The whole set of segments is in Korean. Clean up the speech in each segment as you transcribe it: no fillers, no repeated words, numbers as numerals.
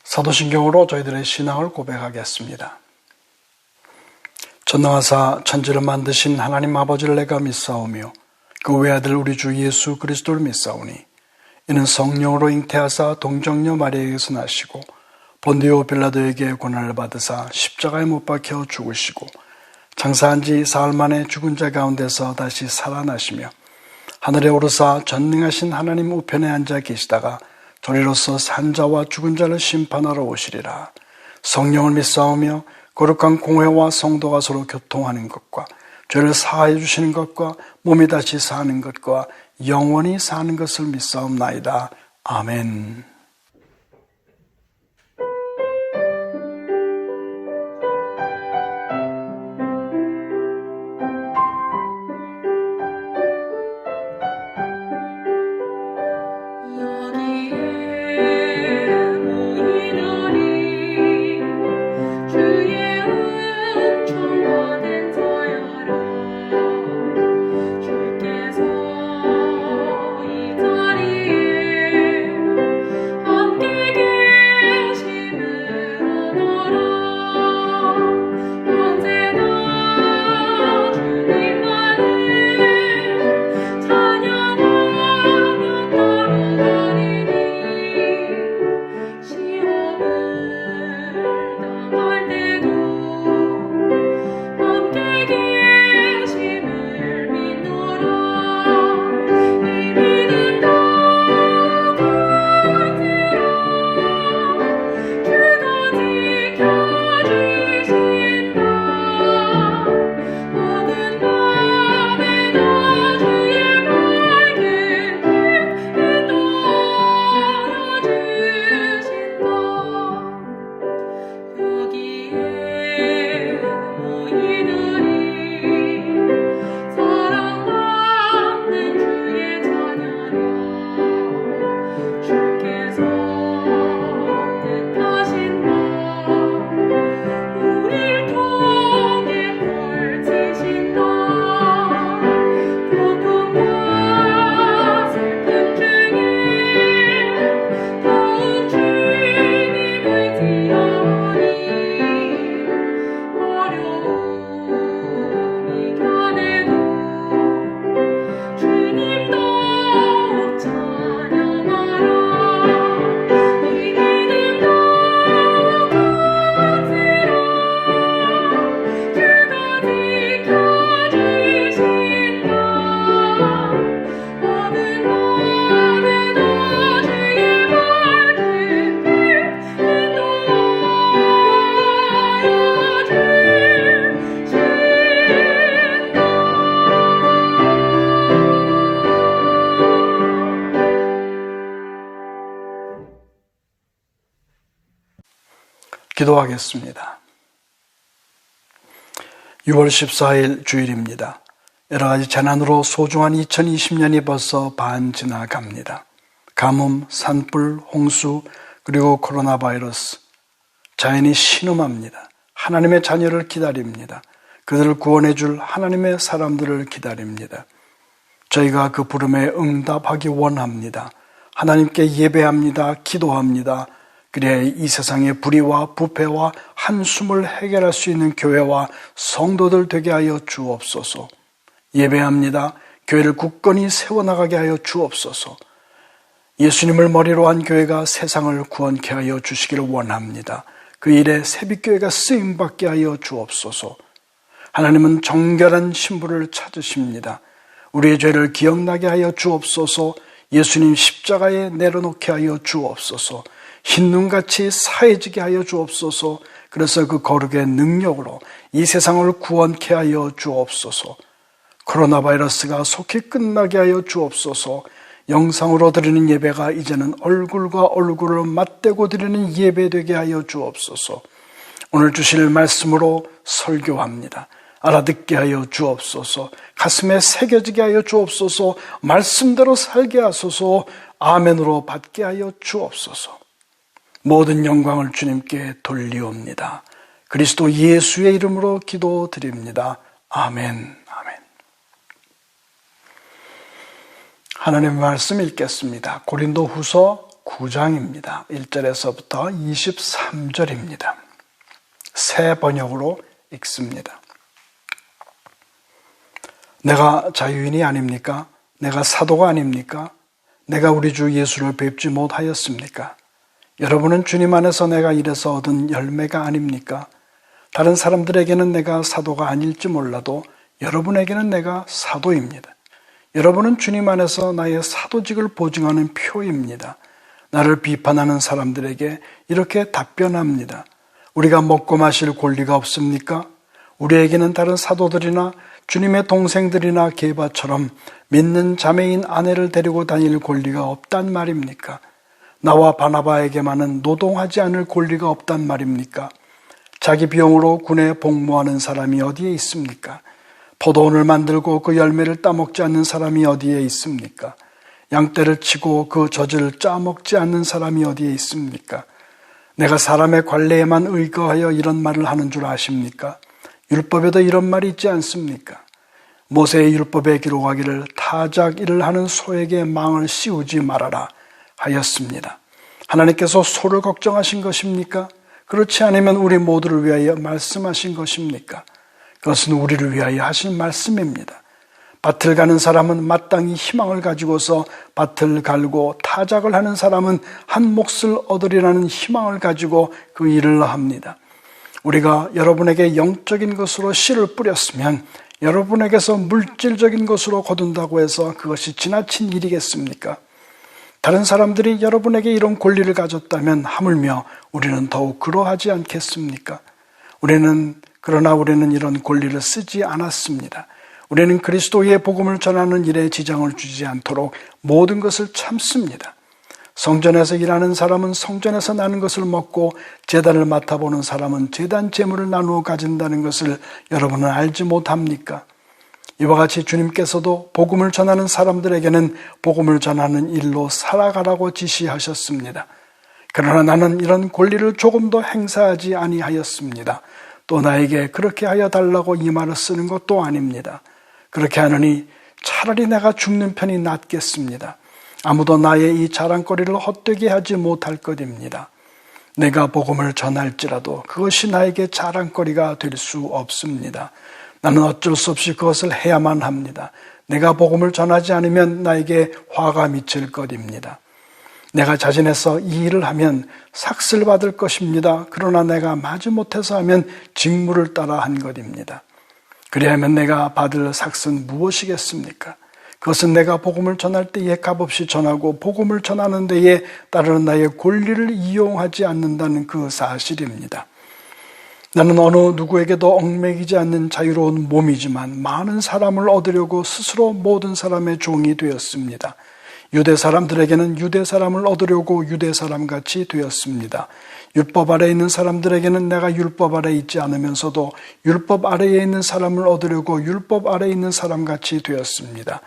사도신경으로 저희들의 신앙을 고백하겠습니다. 전능하사 천지를 만드신 하나님 아버지를 내가 믿사오며 그 외아들 우리 주 예수 그리스도를 믿사오니 이는 성령으로 잉태하사 동정녀 마리아에게서 나시고 본디오 빌라도에게 고난을 받으사 십자가에 못 박혀 죽으시고 장사한 지 사흘 만에 죽은 자 가운데서 다시 살아나시며 하늘에 오르사 전능하신 하나님 우편에 앉아 계시다가 저리로서 산 자와 죽은 자를 심판하러 오시리라. 성령을 믿사오며 거룩한 공회와 성도가 서로 교통하는 것과 죄를 사하여 주시는 것과 몸이 다시 사는 것과 영원히 사는 것을 믿사옵나이다. 아멘. 기도하겠습니다. 6월 14일 주일입니다. 여러 가지 재난으로 소중한 2020년이 벌써 반 지나갑니다. 가뭄, 산불, 홍수, 그리고 코로나 바이러스. 자연이 신음합니다. 하나님의 자녀를 기다립니다. 그들을 구원해 줄 하나님의 사람들을 기다립니다. 저희가 그 부름에 응답하기 원합니다. 하나님께 예배합니다. 기도합니다. 그래야 이 세상의 불의와 부패와 한숨을 해결할 수 있는 교회와 성도들 되게 하여 주옵소서. 예배합니다. 교회를 굳건히 세워나가게 하여 주옵소서. 예수님을 머리로 한 교회가 세상을 구원케 하여 주시기를 원합니다. 그 일에 새빛교회가 쓰임받게 하여 주옵소서. 하나님은 정결한 신부를 찾으십니다. 우리의 죄를 기억나게 하여 주옵소서. 예수님 십자가에 내려놓게 하여 주옵소서. 흰눈같이 사해지게 하여 주옵소서. 그래서 그 거룩의 능력으로 이 세상을 구원케 하여 주옵소서. 코로나 바이러스가 속히 끝나게 하여 주옵소서. 영상으로 드리는 예배가 이제는 얼굴과 얼굴을 맞대고 드리는 예배되게 하여 주옵소서. 오늘 주실 말씀으로 설교합니다. 알아듣게 하여 주옵소서. 가슴에 새겨지게 하여 주옵소서. 말씀대로 살게 하소서. 아멘으로 받게 하여 주옵소서. 모든 영광을 주님께 돌리옵니다. 그리스도 예수의 이름으로 기도드립니다. 아멘. 아멘. 하나님의 말씀 읽겠습니다. 고린도후서 9장입니다. 1절에서부터 23절입니다. 새 번역으로 읽습니다. 내가 자유인이 아닙니까? 내가 사도가 아닙니까? 내가 우리 주 예수를 뵙지 못하였습니까? 여러분은 주님 안에서 내가 이래서 얻은 열매가 아닙니까? 다른 사람들에게는 내가 사도가 아닐지 몰라도 여러분에게는 내가 사도입니다. 여러분은 주님 안에서 나의 사도직을 보증하는 표입니다. 나를 비판하는 사람들에게 이렇게 답변합니다. 우리가 먹고 마실 권리가 없습니까? 우리에게는 다른 사도들이나 주님의 동생들이나 게바처럼 믿는 자매인 아내를 데리고 다닐 권리가 없단 말입니까? 나와 바나바에게만은 노동하지 않을 권리가 없단 말입니까? 자기 비용으로 군에 복무하는 사람이 어디에 있습니까? 포도원을 만들고 그 열매를 따먹지 않는 사람이 어디에 있습니까? 양떼를 치고 그 젖을 짜먹지 않는 사람이 어디에 있습니까? 내가 사람의 관례에만 의거하여 이런 말을 하는 줄 아십니까? 율법에도 이런 말이 있지 않습니까? 모세의 율법에 기록하기를 타작 일을 하는 소에게 망을 씌우지 말아라 하였습니다. 하나님께서 소를 걱정하신 것입니까? 그렇지 않으면 우리 모두를 위하여 말씀하신 것입니까? 그것은 우리를 위하여 하신 말씀입니다. 밭을 가는 사람은 마땅히 희망을 가지고서 밭을 갈고 타작을 하는 사람은 한 몫을 얻으리라는 희망을 가지고 그 일을 합니다. 우리가 여러분에게 영적인 것으로 씨를 뿌렸으면 여러분에게서 물질적인 것으로 거둔다고 해서 그것이 지나친 일이겠습니까? 다른 사람들이 여러분에게 이런 권리를 가졌다면 하물며 우리는 더욱 그러하지 않겠습니까? 그러나 우리는 이런 권리를 쓰지 않았습니다. 우리는 그리스도의 복음을 전하는 일에 지장을 주지 않도록 모든 것을 참습니다. 성전에서 일하는 사람은 성전에서 나는 것을 먹고 제단을 맡아보는 사람은 제단 제물을 나누어 가진다는 것을 여러분은 알지 못합니까? 이와 같이 주님께서도 복음을 전하는 사람들에게는 복음을 전하는 일로 살아가라고 지시하셨습니다. 그러나 나는 이런 권리를 조금도 행사하지 아니하였습니다. 또 나에게 그렇게 하여 달라고 이 말을 쓰는 것도 아닙니다. 그렇게 하느니 차라리 내가 죽는 편이 낫겠습니다. 아무도 나의 이 자랑거리를 헛되게 하지 못할 것입니다. 내가 복음을 전할지라도 그것이 나에게 자랑거리가 될 수 없습니다. 나는 어쩔 수 없이 그것을 해야만 합니다. 내가 복음을 전하지 않으면 나에게 화가 미칠 것입니다. 내가 자진해서 이 일을 하면 삭슬 받을 것입니다. 그러나 내가 마지못해서 하면 직무를 따라 한 것입니다. 그리하면 내가 받을 삭은 무엇이겠습니까? 그것은 내가 복음을 전할 때에 값없이 전하고 복음을 전하는 데에 따르는 나의 권리를 이용하지 않는다는 그 사실입니다. 나는 어느 누구에게도 얽매이지 않는 자유로운 몸이지만 많은 사람을 얻으려고 스스로 모든 사람의 종이 되었습니다. 유대 사람들에게는 유대 사람을 얻으려고 유대 사람같이 되었습니다. 율법 아래에 있는 사람들에게는 내가 율법 아래에 있지 않으면서도 율법 아래에 있는 사람을 얻으려고 율법 아래에 있는 사람같이 되었습니다.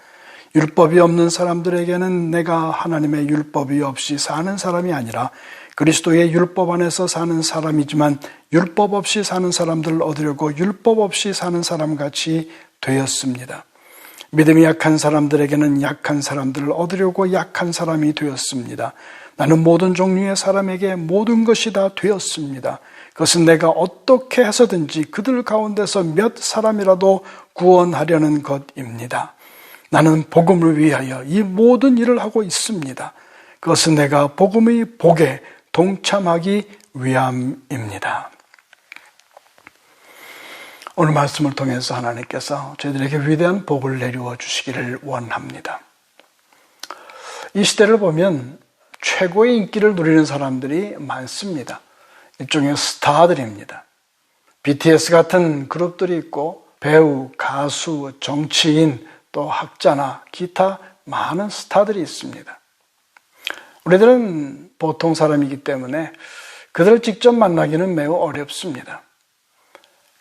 율법이 없는 사람들에게는 내가 하나님의 율법이 없이 사는 사람이 아니라 그리스도의 율법 안에서 사는 사람이지만 율법 없이 사는 사람들을 얻으려고 율법 없이 사는 사람같이 되었습니다. 믿음이 약한 사람들에게는 약한 사람들을 얻으려고 약한 사람이 되었습니다. 나는 모든 종류의 사람에게 모든 것이 다 되었습니다. 그것은 내가 어떻게 해서든지 그들 가운데서 몇 사람이라도 구원하려는 것입니다. 나는 복음을 위하여 이 모든 일을 하고 있습니다. 그것은 내가 복음의 복에 동참하기 위함입니다. 오늘 말씀을 통해서 하나님께서 저희들에게 위대한 복을 내려와 주시기를 원합니다. 이 시대를 보면 최고의 인기를 누리는 사람들이 많습니다. 일종의 스타들입니다. BTS 같은 그룹들이 있고 배우, 가수, 정치인, 또 학자나 기타 많은 스타들이 있습니다. 우리들은 보통 사람이기 때문에 그들을 직접 만나기는 매우 어렵습니다.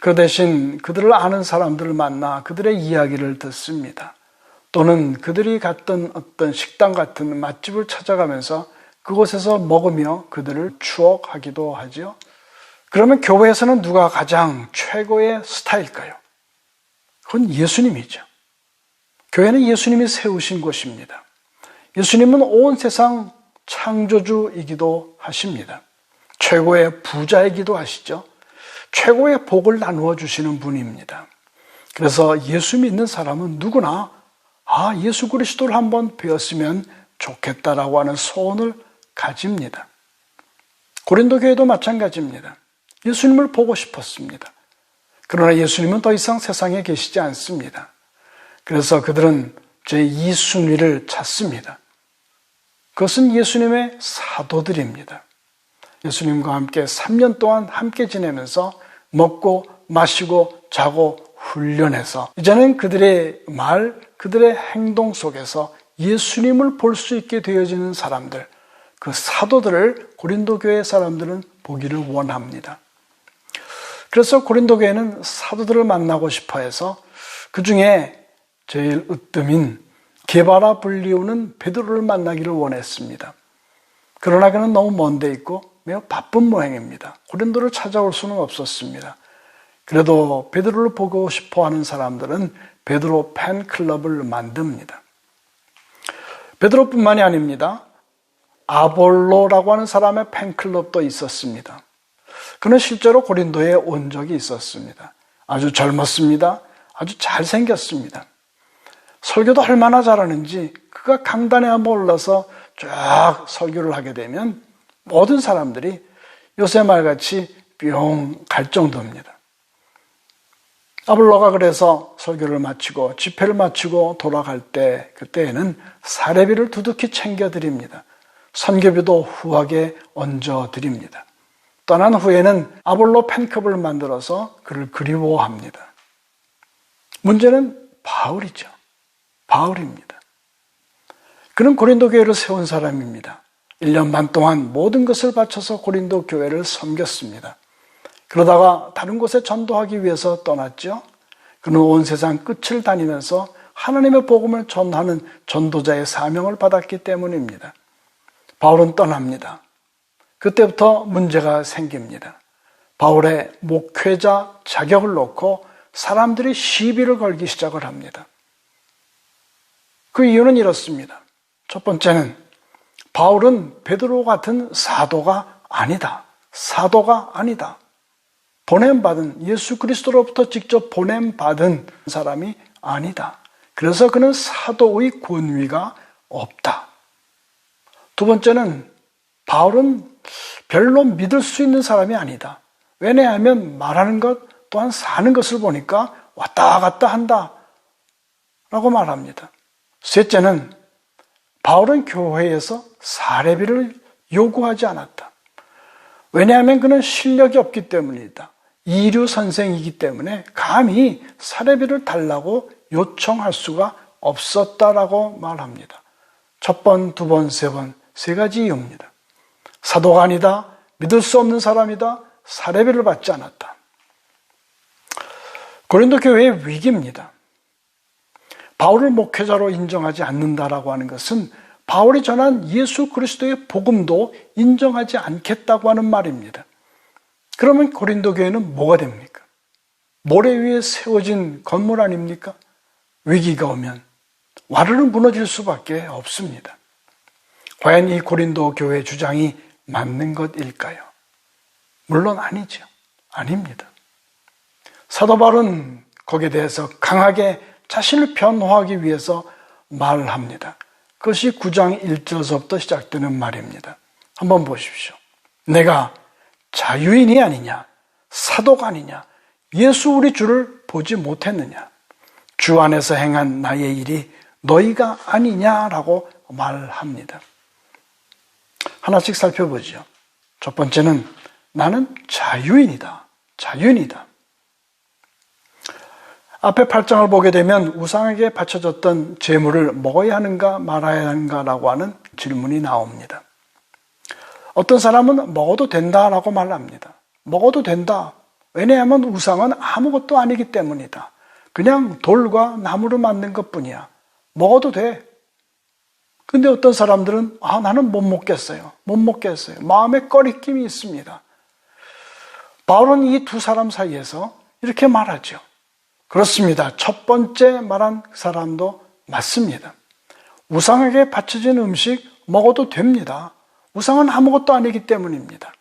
그 대신 그들을 아는 사람들을 만나 그들의 이야기를 듣습니다. 또는 그들이 갔던 어떤 식당 같은 맛집을 찾아가면서 그곳에서 먹으며 그들을 추억하기도 하죠. 그러면 교회에서는 누가 가장 최고의 스타일까요? 그건 예수님이죠. 교회는 예수님이 세우신 곳입니다. 예수님은 온 세상 창조주이기도 하십니다. 최고의 부자이기도 하시죠. 최고의 복을 나누어 주시는 분입니다. 그래서 예수 믿는 사람은 누구나 예수 그리스도를 한번 뵈었으면 좋겠다라고 하는 소원을 가집니다. 고린도 교회도 마찬가지입니다. 예수님을 보고 싶었습니다. 그러나 예수님은 더 이상 세상에 계시지 않습니다. 그래서 그들은 제2순위를 찾습니다. 그것은 예수님의 사도들입니다. 예수님과 함께 3년 동안 함께 지내면서 먹고 마시고 자고 훈련해서 이제는 그들의 말, 그들의 행동 속에서 예수님을 볼 수 있게 되어지는 사람들, 그 사도들을 고린도 교회 사람들은 보기를 원합니다. 그래서 고린도 교회는 사도들을 만나고 싶어 해서 그 중에 제일 으뜸인 게바라 불리우는 베드로를 만나기를 원했습니다. 그러나 그는 너무 먼 데 있고 매우 바쁜 모양입니다. 고린도를 찾아올 수는 없었습니다. 그래도 베드로를 보고 싶어 하는 사람들은 베드로 팬클럽을 만듭니다. 베드로뿐만이 아닙니다. 아볼로라고 하는 사람의 팬클럽도 있었습니다. 그는 실제로 고린도에 온 적이 있었습니다. 아주 젊었습니다. 아주 잘생겼습니다. 설교도 얼마나 잘하는지 그가 강단에 한번 올라서 쫙 설교를 하게 되면 모든 사람들이 요새 말같이 뿅 갈 정도입니다. 아볼로가 그래서 설교를 마치고 집회를 마치고 돌아갈 때 그때에는 사례비를 두둑히 챙겨드립니다. 선교비도 후하게 얹어드립니다. 떠난 후에는 아볼로 팬클럽을 만들어서 그를 그리워합니다. 문제는 바울이죠. 바울입니다. 그는 고린도 교회를 세운 사람입니다. 1년 반 동안 모든 것을 바쳐서 고린도 교회를 섬겼습니다. 그러다가 다른 곳에 전도하기 위해서 떠났죠. 그는 온 세상 끝을 다니면서 하나님의 복음을 전하는 전도자의 사명을 받았기 때문입니다. 바울은 떠납니다. 그때부터 문제가 생깁니다. 바울의 목회자 자격을 놓고 사람들이 시비를 걸기 시작을 합니다. 그 이유는 이렇습니다. 첫 번째는 바울은 베드로 같은 사도가 아니다. 사도가 아니다. 보냄받은 예수 그리스도로부터 직접 보냄받은 사람이 아니다. 그래서 그는 사도의 권위가 없다. 두 번째는 바울은 별로 믿을 수 있는 사람이 아니다. 왜냐하면 말하는 것 또한 사는 것을 보니까 왔다 갔다 한다 라고 말합니다. 셋째는 바울은 교회에서 사례비를 요구하지 않았다. 왜냐하면 그는 실력이 없기 때문이다. 이류 선생이기 때문에 감히 사례비를 달라고 요청할 수가 없었다라고 말합니다. 첫 번, 두 번, 세 번, 세 가지 이유입니다. 사도가 아니다, 믿을 수 없는 사람이다, 사례비를 받지 않았다. 고린도 교회의 위기입니다. 바울을 목회자로 인정하지 않는다라고 하는 것은 바울이 전한 예수 그리스도의 복음도 인정하지 않겠다고 하는 말입니다. 그러면 고린도 교회는 뭐가 됩니까? 모래 위에 세워진 건물 아닙니까? 위기가 오면 와르르 무너질 수밖에 없습니다. 과연 이 고린도 교회 주장이 맞는 것일까요? 물론 아니죠. 아닙니다. 사도 바울은 거기에 대해서 강하게 자신을 변호하기 위해서 말합니다. 그것이 9장 1절서부터 시작되는 말입니다. 한번 보십시오. 내가 자유인이 아니냐, 사도가 아니냐, 예수 우리 주를 보지 못했느냐, 주 안에서 행한 나의 일이 너희가 아니냐라고 말합니다. 하나씩 살펴보죠. 첫 번째는 나는 자유인이다. 자유인이다. 앞에 8장을 보게 되면 우상에게 바쳐졌던 제물을 먹어야 하는가 말아야 하는가라고 하는 질문이 나옵니다. 어떤 사람은 먹어도 된다라고 말합니다. 먹어도 된다. 왜냐하면 우상은 아무것도 아니기 때문이다. 그냥 돌과 나무로 만든 것뿐이야. 먹어도 돼. 근데 어떤 사람들은 나는 못 먹겠어요. 못 먹겠어요. 마음에 꺼리낌이 있습니다. 바울은 이 두 사람 사이에서 이렇게 말하죠. 그렇습니다. 첫 번째 말한 사람도 맞습니다. 우상에게 바쳐진 음식 먹어도 됩니다. 우상은 아무것도 아니기 때문입니다.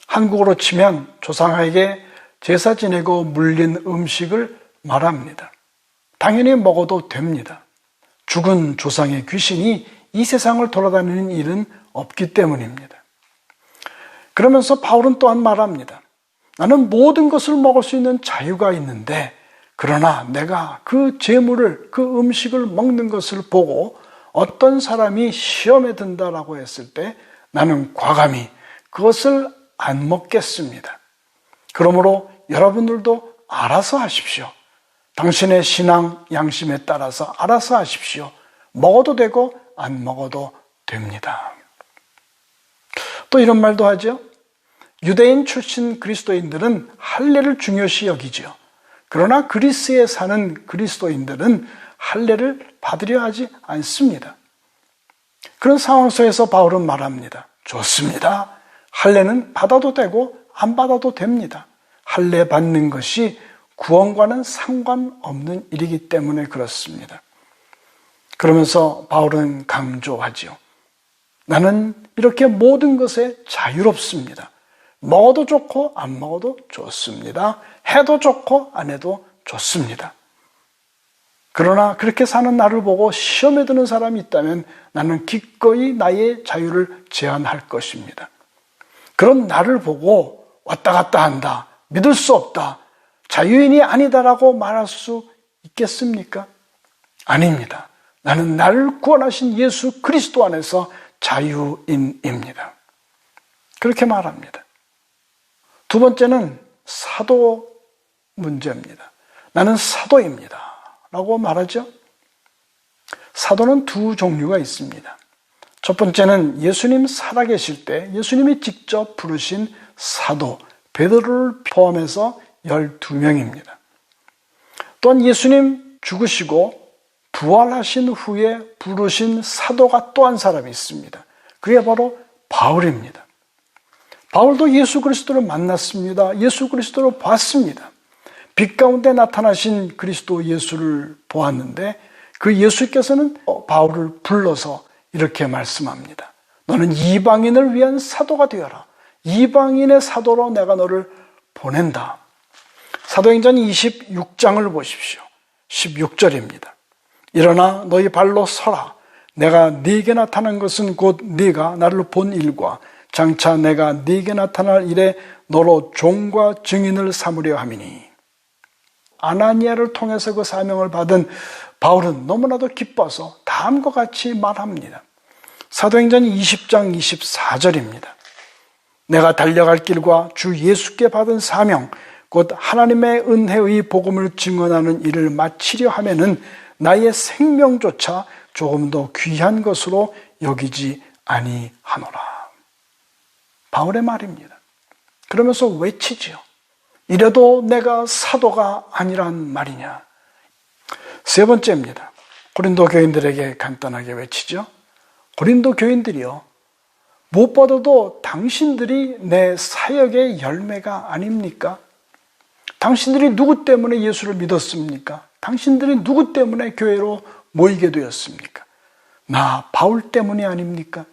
한국어로 치면 조상에게 제사 지내고 물린 음식을 말합니다. 당연히 먹어도 됩니다. 죽은 조상의 귀신이 이 세상을 돌아다니는 일은 없기 때문입니다. 그러면서 바울은 또한 말합니다. 나는 모든 것을 먹을 수 있는 자유가 있는데, 그러나 내가 그 재물을, 그 음식을 먹는 것을 보고 어떤 사람이 시험에 든다라고 했을 때 나는 과감히 그것을 안 먹겠습니다. 그러므로 여러분들도 알아서 하십시오. 당신의 신앙 양심에 따라서 알아서 하십시오. 먹어도 되고 안 먹어도 됩니다. 또 이런 말도 하죠. 유대인 출신 그리스도인들은 할례를 중요시 여기죠. 그러나 그리스에 사는 그리스도인들은 할례를 받으려 하지 않습니다. 그런 상황 속에서 바울은 말합니다. 좋습니다. 할례는 받아도 되고 안 받아도 됩니다. 할례 받는 것이 구원과는 상관없는 일이기 때문에 그렇습니다. 그러면서 바울은 강조하죠. 나는 이렇게 모든 것에 자유롭습니다. 먹어도 좋고 안 먹어도 좋습니다. 해도 좋고 안 해도 좋습니다. 그러나 그렇게 사는 나를 보고 시험에 드는 사람이 있다면 나는 기꺼이 나의 자유를 제한할 것입니다. 그런 나를 보고 왔다 갔다 한다, 믿을 수 없다, 자유인이 아니다라고 말할 수 있겠습니까? 아닙니다. 나는 나를 구원하신 예수 그리스도 안에서 자유인입니다. 그렇게 말합니다. 두 번째는 사도 문제입니다. 나는 사도입니다 라고 말하죠. 사도는 두 종류가 있습니다. 첫 번째는 예수님 살아계실 때 예수님이 직접 부르신 사도 베드로를 포함해서 12명입니다. 또한 예수님 죽으시고 부활하신 후에 부르신 사도가 또 한 사람이 있습니다. 그게 바로 바울입니다. 바울도 예수 그리스도를 만났습니다. 예수 그리스도를 봤습니다. 빛 가운데 나타나신 그리스도 예수를 보았는데 그 예수께서는 바울을 불러서 이렇게 말씀합니다. 너는 이방인을 위한 사도가 되어라. 이방인의 사도로 내가 너를 보낸다. 사도행전 26장을 보십시오. 16절입니다. 일어나 너희 발로 서라. 내가 네게 나타난 것은 곧 네가 나를 본 일과 장차 내가 네게 나타날 일에 너로 종과 증인을 삼으려 함이니. 아나니아를 통해서 그 사명을 받은 바울은 너무나도 기뻐서 다음과 같이 말합니다. 사도행전 20장 24절입니다. 내가 달려갈 길과 주 예수께 받은 사명 곧 하나님의 은혜의 복음을 증언하는 일을 마치려 하면은 나의 생명조차 조금 더 귀한 것으로 여기지 아니하노라. 바울의 말입니다. 그러면서 외치지요. 이래도 내가 사도가 아니란 말이냐. 세 번째입니다. 고린도 교인들에게 간단하게 외치죠. 고린도 교인들이요. 무엇보다도 당신들이 내 사역의 열매가 아닙니까? 당신들이 누구 때문에 예수를 믿었습니까? 당신들이 누구 때문에 교회로 모이게 되었습니까? 나 바울 때문이 아닙니까?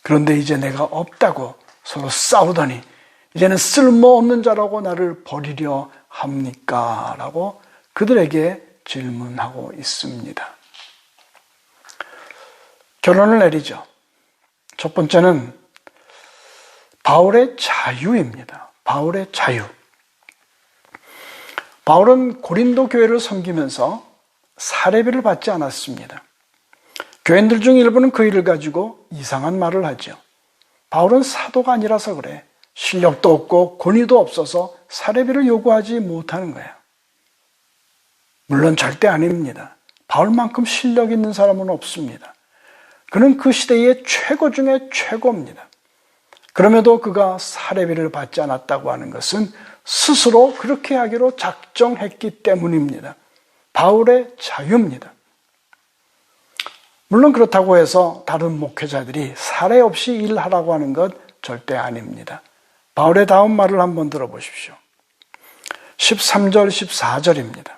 그런데 이제 내가 없다고 서로 싸우더니 이제는 쓸모없는 자라고 나를 버리려 합니까? 라고 그들에게 질문하고 있습니다. 결론을 내리죠. 첫 번째는 바울의 자유입니다. 바울의 자유. 바울은 고린도 교회를 섬기면서 사례비를 받지 않았습니다. 교인들 중 일부는 그 일을 가지고 이상한 말을 하죠. 바울은 사도가 아니라서 그래. 실력도 없고 권위도 없어서 사례비를 요구하지 못하는 거예요. 물론 절대 아닙니다. 바울만큼 실력 있는 사람은 없습니다. 그는 그 시대의 최고 중에 최고입니다. 그럼에도 그가 사례비를 받지 않았다고 하는 것은 스스로 그렇게 하기로 작정했기 때문입니다. 바울의 자유입니다. 물론 그렇다고 해서 다른 목회자들이 사례 없이 일하라고 하는 것 절대 아닙니다. 바울의 다음 말을 한번 들어보십시오. 13절, 14절입니다.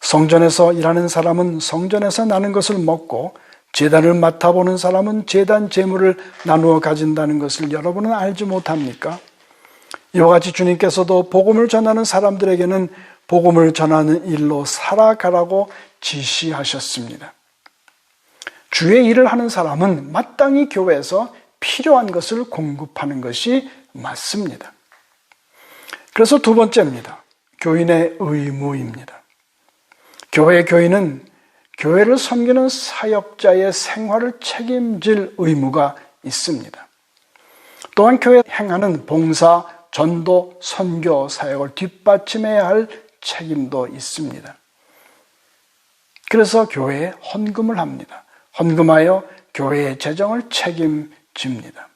성전에서 일하는 사람은 성전에서 나는 것을 먹고 제단을 맡아보는 사람은 제단 제물을 나누어 가진다는 것을 여러분은 알지 못합니까? 이와 같이 주님께서도 복음을 전하는 사람들에게는 복음을 전하는 일로 살아가라고 지시하셨습니다. 주의 일을 하는 사람은 마땅히 교회에서 필요한 것을 공급하는 것이 맞습니다. 그래서 두 번째입니다. 교인의 의무입니다. 교회의 교인은 교회를 섬기는 사역자의 생활을 책임질 의무가 있습니다. 또한 교회에 행하는 봉사, 전도, 선교, 사역을 뒷받침해야 할 책임도 있습니다. 그래서 교회에 헌금을 합니다. 헌금하여 교회의 재정을 책임집니다.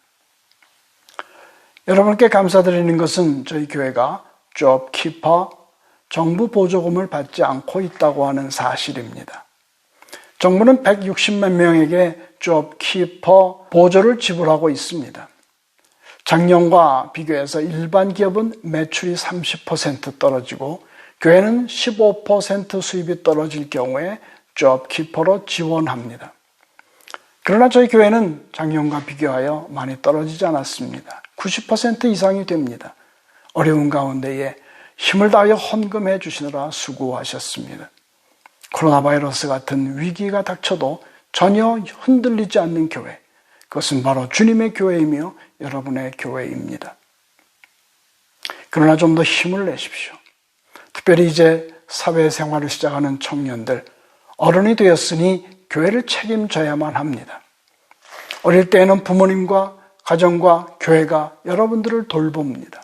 여러분께 감사드리는 것은 저희 교회가 잡키퍼, 정부 보조금을 받지 않고 있다고 하는 사실입니다. 정부는 160만 명에게 잡키퍼 보조를 지불하고 있습니다. 작년과 비교해서 일반 기업은 매출이 30% 떨어지고 교회는 15% 수입이 떨어질 경우에 잡키퍼로 지원합니다. 그러나 저희 교회는 작년과 비교하여 많이 떨어지지 않았습니다. 90% 이상이 됩니다. 어려운 가운데에 힘을 다하여 헌금해 주시느라 수고하셨습니다. 코로나 바이러스 같은 위기가 닥쳐도 전혀 흔들리지 않는 교회, 그것은 바로 주님의 교회이며 여러분의 교회입니다. 그러나 좀 더 힘을 내십시오. 특별히 이제 사회생활을 시작하는 청년들, 어른이 되었으니 교회를 책임져야만 합니다. 어릴 때에는 부모님과 가정과 교회가 여러분들을 돌봅니다.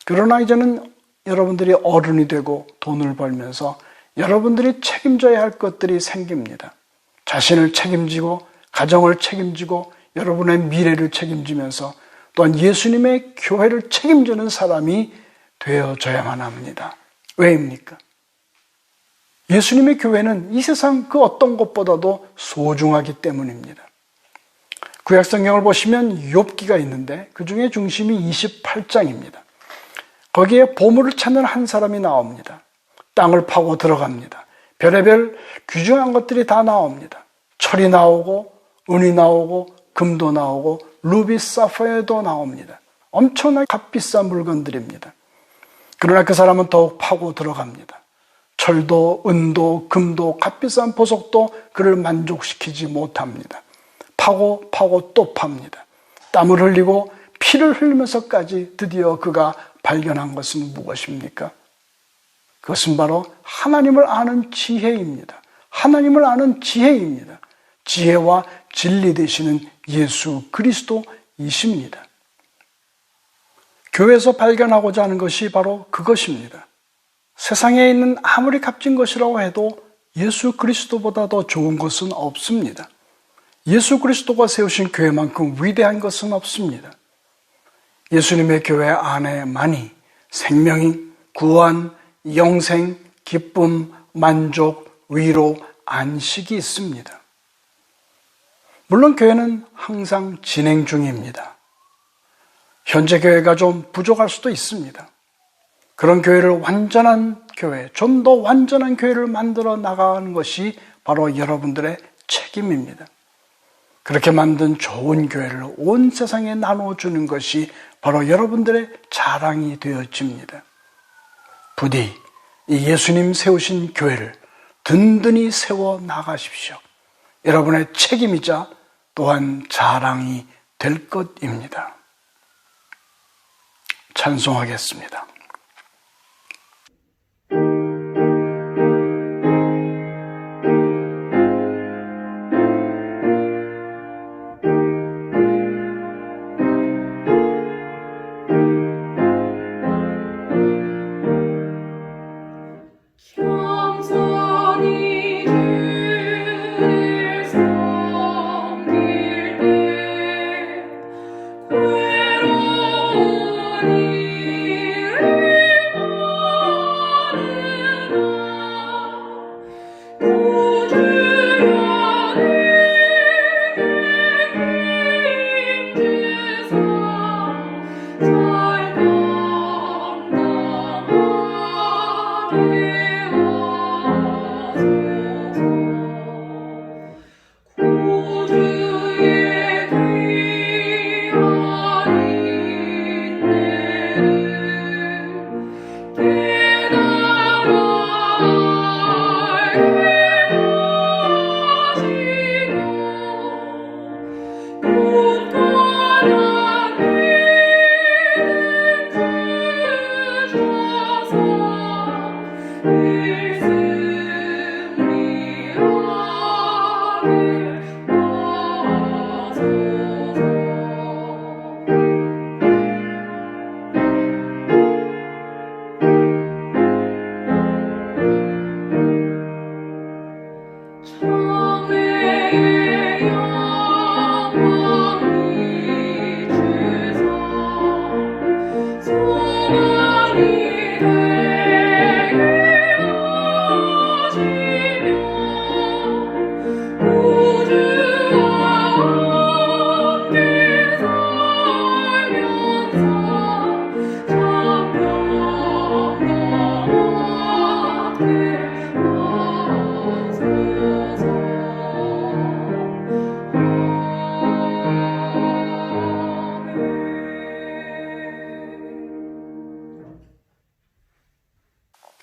그러나 이제는 여러분들이 어른이 되고 돈을 벌면서 여러분들이 책임져야 할 것들이 생깁니다. 자신을 책임지고 가정을 책임지고 여러분의 미래를 책임지면서 또한 예수님의 교회를 책임지는 사람이 되어져야만 합니다. 왜입니까? 예수님의 교회는 이 세상 그 어떤 것보다도 소중하기 때문입니다. 구약 성경을 보시면 욥기가 있는데 그 중에 중심이 28장입니다. 거기에 보물을 찾는 한 사람이 나옵니다. 땅을 파고 들어갑니다. 별의별 귀중한 것들이 다 나옵니다. 철이 나오고 은이 나오고 금도 나오고 루비 사파이어도 나옵니다. 엄청나게 값비싼 물건들입니다. 그러나 그 사람은 더욱 파고 들어갑니다. 철도 은도 금도 값비싼 보석도 그를 만족시키지 못합니다. 파고 또 팝니다. 땀을 흘리고 피를 흘리면서까지 드디어 그가 발견한 것은 무엇입니까? 그것은 바로 하나님을 아는 지혜입니다. 하나님을 아는 지혜입니다. 지혜와 진리 되시는 예수 그리스도이십니다. 교회에서 발견하고자 하는 것이 바로 그것입니다. 세상에 있는 아무리 값진 것이라고 해도 예수 그리스도보다 더 좋은 것은 없습니다. 예수 그리스도가 세우신 교회만큼 위대한 것은 없습니다. 예수님의 교회 안에만이 생명이, 구원, 영생, 기쁨, 만족, 위로, 안식이 있습니다. 물론 교회는 항상 진행 중입니다. 현재 교회가 좀 부족할 수도 있습니다. 그런 교회를 완전한 교회, 좀 더 완전한 교회를 만들어 나가는 것이 바로 여러분들의 책임입니다. 그렇게 만든 좋은 교회를 온 세상에 나눠주는 것이 바로 여러분들의 자랑이 되어집니다. 부디 이 예수님 세우신 교회를 든든히 세워 나가십시오. 여러분의 책임이자 또한 자랑이 될 것입니다. 찬송하겠습니다. 외로운 일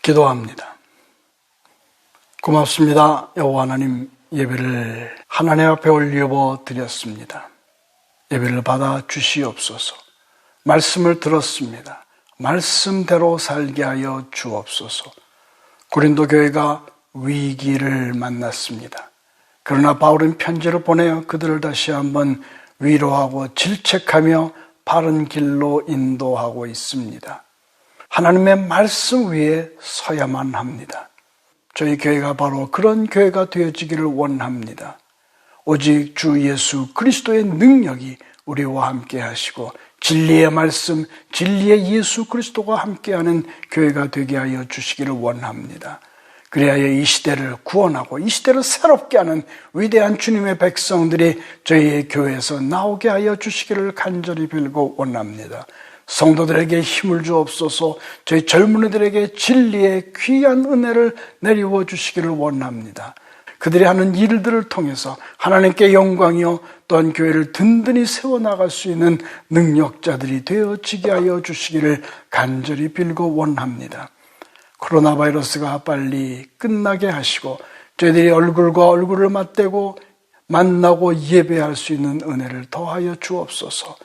기도합니다. 고맙습니다. 여호와 하나님, 예배를 하나님 앞에 올려 드렸습니다. 예배를 받아 주시옵소서. 말씀을 들었습니다. 말씀대로 살게 하여 주옵소서. 고린도 교회가 위기를 만났습니다. 그러나 바울은 편지를 보내어 그들을 다시 한번 위로하고 질책하며 바른 길로 인도하고 있습니다. 하나님의 말씀 위에 서야만 합니다. 저희 교회가 바로 그런 교회가 되어지기를 원합니다. 오직 주 예수 그리스도의 능력이 우리와 함께 하시고 진리의 말씀, 진리의 예수 그리스도가 함께하는 교회가 되게 하여 주시기를 원합니다. 그래야 이 시대를 구원하고 이 시대를 새롭게 하는 위대한 주님의 백성들이 저희의 교회에서 나오게 하여 주시기를 간절히 빌고 원합니다. 성도들에게 힘을 주옵소서. 저희 젊은이들에게 진리의 귀한 은혜를 내리워 주시기를 원합니다. 그들이 하는 일들을 통해서 하나님께 영광이요 또한 교회를 든든히 세워나갈 수 있는 능력자들이 되어지게 하여 주시기를 간절히 빌고 원합니다. 코로나 바이러스가 빨리 끝나게 하시고 저희들이 얼굴과 얼굴을 맞대고 만나고 예배할 수 있는 은혜를 더하여 주옵소서.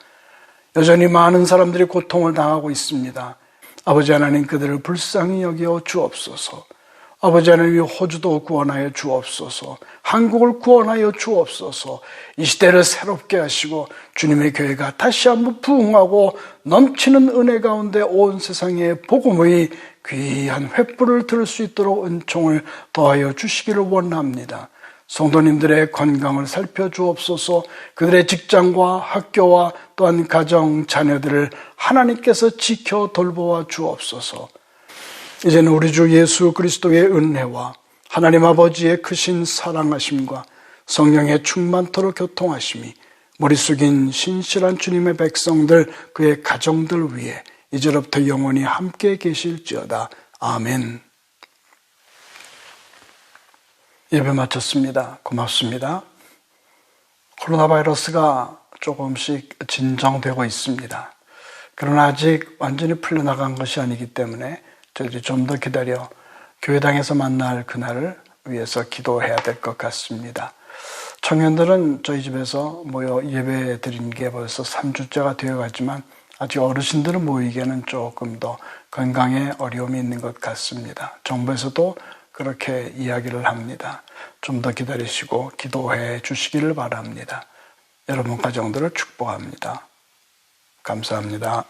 여전히 많은 사람들이 고통을 당하고 있습니다. 아버지 하나님, 그들을 불쌍히 여겨 주옵소서. 아버지 하나님, 호주도 구원하여 주옵소서. 한국을 구원하여 주옵소서. 이 시대를 새롭게 하시고 주님의 교회가 다시 한번 부흥하고 넘치는 은혜 가운데 온 세상에 복음의 귀한 횃불을 들을 수 있도록 은총을 더하여 주시기를 원합니다. 성도님들의 건강을 살펴주옵소서. 그들의 직장과 학교와 또한 가정, 자녀들을 하나님께서 지켜 돌보아 주옵소서. 이제는 우리 주 예수 그리스도의 은혜와 하나님 아버지의 크신 사랑하심과 성령의 충만토록 교통하심이 머리 숙인 신실한 주님의 백성들, 그의 가정들 위해 이제로부터 영원히 함께 계실지어다. 아멘. 예배 마쳤습니다. 고맙습니다. 코로나 바이러스가 조금씩 진정되고 있습니다. 그러나 아직 완전히 풀려나간 것이 아니기 때문에 저희들이 좀 더 기다려 교회당에서 만날 그날을 위해서 기도해야 될 것 같습니다. 청년들은 저희 집에서 모여 예배 드린 게 벌써 3주째가 되어가지만 아직 어르신들은 모이기에는 조금 더 건강에 어려움이 있는 것 같습니다. 정부에서도 그렇게 이야기를 합니다. 좀 더 기다리시고 기도해 주시기를 바랍니다. 여러분 가정들을 축복합니다. 감사합니다.